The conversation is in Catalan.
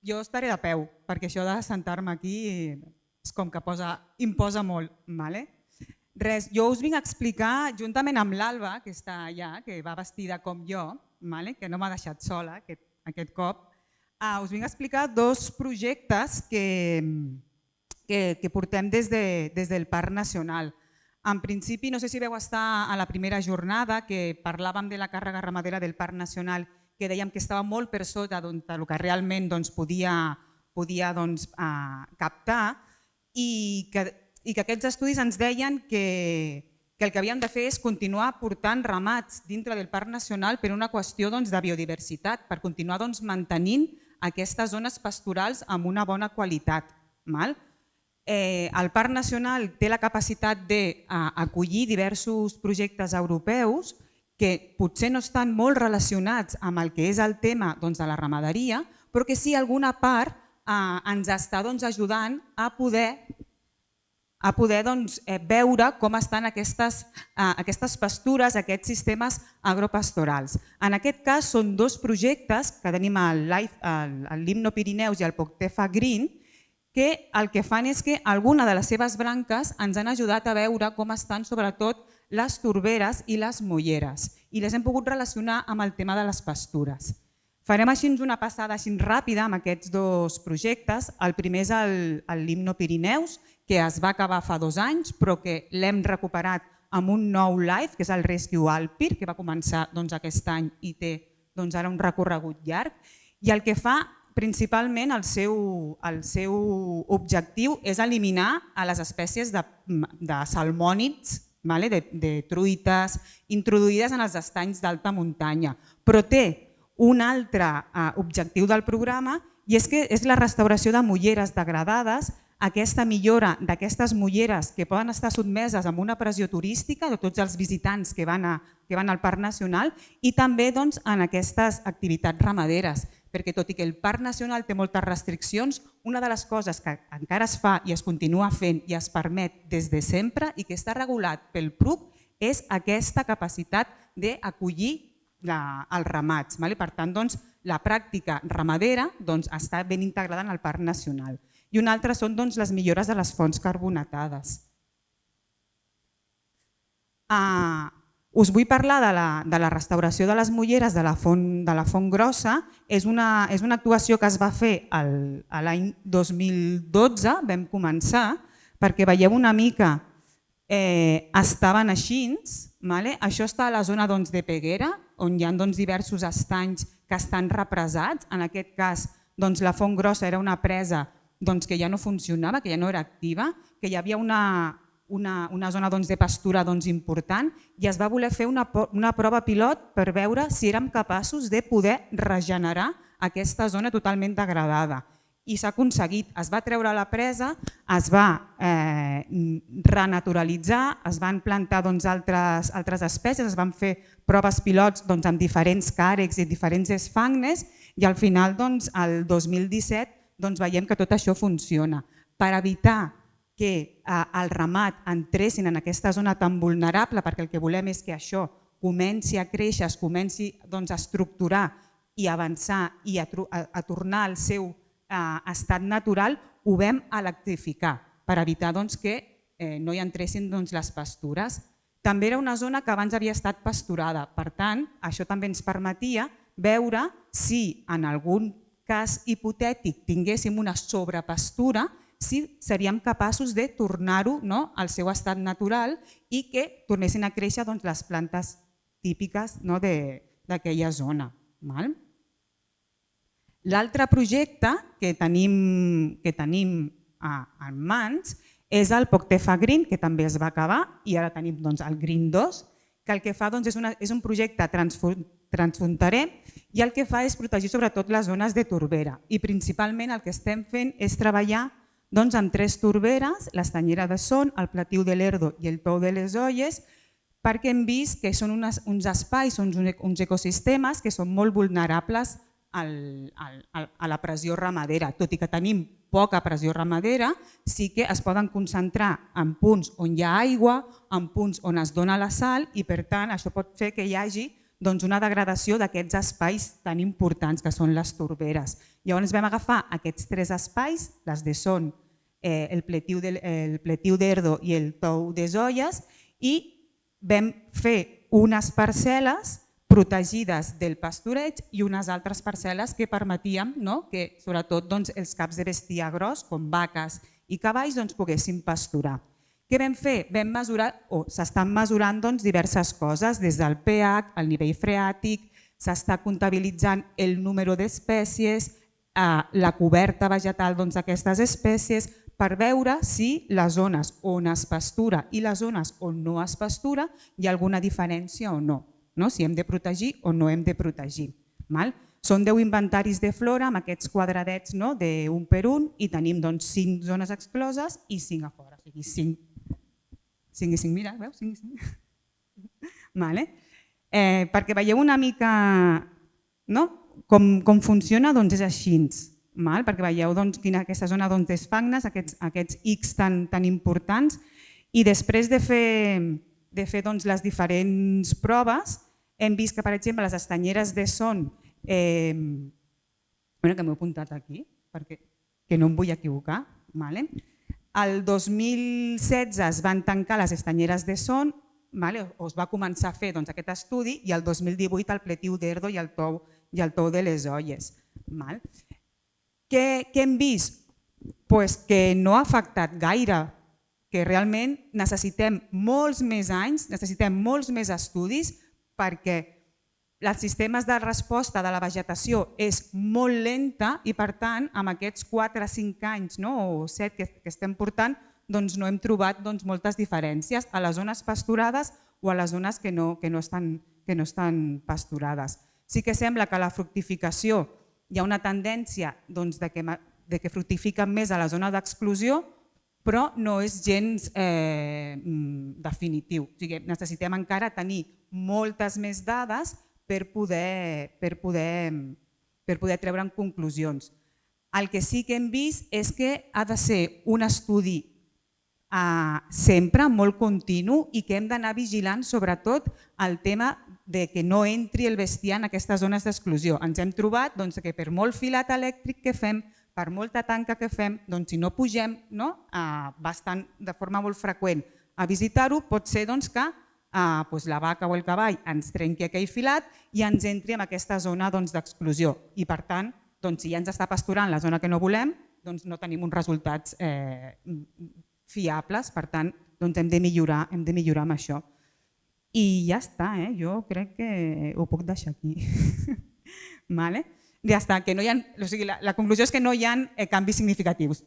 Jo estaré de peu, perquè això de sentar-me aquí és com que imposa molt. Res, jo us vinc a explicar, juntament amb l'Alba, que està allà, que va vestida com jo, que no m'ha deixat sola aquest cop, us vinc a explicar dos projectes que portem des del Parc Nacional. En principi, no sé si veu estar a la primera jornada que parlàvem de la càrrega ramadera del Parc Nacional, que dèiem que estava molt per sota del que realment podia captar i que aquests estudis ens deien que el que havíem de fer és continuar portant ramats dintre del Parc Nacional per una qüestió de biodiversitat, per continuar mantenint aquestes zones pastorals amb una bona qualitat. El Parc Nacional té la capacitat d'acollir diversos projectes europeus que potser no estan molt relacionats amb el que és el tema de la ramaderia, però que sí, alguna part ens està ajudant a poder veure com estan aquestes pastures, aquests sistemes agropastorals. En aquest cas són dos projectes que tenim l'Limno Pirineus i el Poctefa Green, que el que fan és que alguna de les seves branques ens han ajudat a veure com estan sobretot les torberes i les molleres i les hem pogut relacionar amb el tema de les pastures. Farem així una passada ràpida amb aquests dos projectes. El primer és el Limno Pirineus, que es va acabar fa 2 anys, però que l'hem recuperat amb un nou live, que és el Rescue Alpir, que va començar aquest any i té ara un recorregut llarg. I el que fa principalment el seu objectiu és eliminar les espècies de salmònids, de truites introduïdes en els estanys d'alta muntanya. Però té un altre objectiu del programa i és la restauració de molleres degradades, aquesta millora d'aquestes molleres que poden estar sotmeses a una pressió turística de tots els visitants que van al Parc Nacional i també en aquestes activitats ramaderes, perquè tot i que el Parc Nacional té moltes restriccions, una de les coses que encara es fa i es continua fent i es permet des de sempre i que està regulat pel PRUC és aquesta capacitat d'acollir els ramats. Per tant, la pràctica ramadera està ben integrada en el Parc Nacional. I una altra són les millores de les fonts carbonatades. Us vull parlar de la restauració de les molleres de la Font Grossa. És una actuació que es va fer l'any 2012, vam començar, perquè veieu una mica, estaven així. Això està a la zona de Peguera, on hi ha diversos estanys que estan represats. En aquest cas, la Font Grossa era una presa que ja no funcionava, que ja no era activa, que hi havia una zona de pastura important i es va voler fer una prova pilot per veure si érem capaços de poder regenerar aquesta zona totalment degradada. I s'ha aconseguit, es va treure la presa, es va renaturalitzar, es van plantar altres espècies, es van fer proves pilots amb diferents càrecs i diferents esfagnes i al final, el 2017, veiem que tot això funciona. Per evitar que el ramat entressin en aquesta zona tan vulnerable, perquè el que volem és que això comenci a créixer, es comenci a estructurar i avançar i a tornar al seu estat natural, ho vam electrificar per evitar que no hi entressin les pastures. També era una zona que abans havia estat pasturada, per tant, això també ens permetia veure si en algun cas hipotètic tinguéssim una sobrepastura, si seríem capaços de tornar-ho al seu estat natural i que tornessin a créixer les plantes típiques d'aquella zona. L'altre projecte que tenim en mans és el Poctefa Green, que també es va acabar, i ara tenim el Green 2, que el que fa és un projecte transfronterer i el que fa és protegir sobretot les zones de torbera. I principalment el que estem fent és treballar en 3 torberes, l'Estanyera de Son, el Platiu de l'Erdo i el Pou de les Olles, perquè hem vist que són uns espais, uns ecosistemes que són molt vulnerables a la pressió ramadera. Tot i que tenim poca pressió ramadera, sí que es poden concentrar en punts on hi ha aigua, en punts on es dona la sal i per tant això pot fer que hi hagi doncs, una degradació d'aquests espais tan importants que són les torberes. Llavors vam agafar aquests 3 espais, les de Son, el Pletiu d'Erdo i el Tou de Zolles, i vam fer unes parcel·les protegides del pastureig i unes altres parcel·les que permetíem que sobretot els caps de bestiar gros, com vaques i cavalls, poguessin pasturar. Què vam fer? Vam mesurar, o s'estan mesurant diverses coses, des del pH, el nivell freàtic, s'està comptabilitzant el número d'espècies, la coberta vegetal d'aquestes espècies, per veure si les zones on es pastura i les zones on no es pastura hi ha alguna diferència o no, si hem de protegir o no hem de protegir. Són 10 inventaris de flora amb aquests quadradets d'un per un i tenim 5 zones excloses i 5 a fora. O sigui, 5 i 5, mira, veus? 5 i 5. Perquè veieu una mica com funciona, és així. Perquè veieu quina aquesta zona d'Esfagnes, aquests X tan importants, i després de fer les diferents proves hem vist que, per exemple, les estanyeres de Son, que m'ho he apuntat aquí perquè no em vull equivocar, el 2016 es van tancar les estanyeres de Son, o es va començar a fer aquest estudi, i el 2018 el Pletiu d'Erdo i el Tou de les Olles. Què hem vist? Que no ha afectat gaire, que realment necessitem molts més anys, necessitem molts més estudis perquè els sistemes de resposta de la vegetació és molt lenta i per tant amb aquests 4 o 5 anys o 7 que estem portant no hem trobat moltes diferències a les zones pasturades o a les zones que no estan pasturades. Sí que sembla que la fructificació hi ha una tendència que fructifiquen més a la zona d'exclusió, però no és gens definitiu. Necessitem encara tenir moltes més dades per poder treure'n conclusions. El que sí que hem vist és que ha de ser un estudi sempre molt continu i que hem d'anar vigilant sobretot el tema que no entri el bestiar en aquestes zones d'exclusió. Ens hem trobat que per molt filat elèctric que fem, per molta tanca que fem, si no pugem de forma molt freqüent a visitar-ho, pot ser que la vaca o el cavall ens trenqui aquell filat i ens entri en aquesta zona d'exclusió. I per tant, si ja ens està pasturant la zona que no volem, no tenim uns resultats fiables, per tant hem de millorar amb això. I ja està, jo crec que ho puc deixar aquí. Ja està, la conclusió és que no hi ha canvis significatius.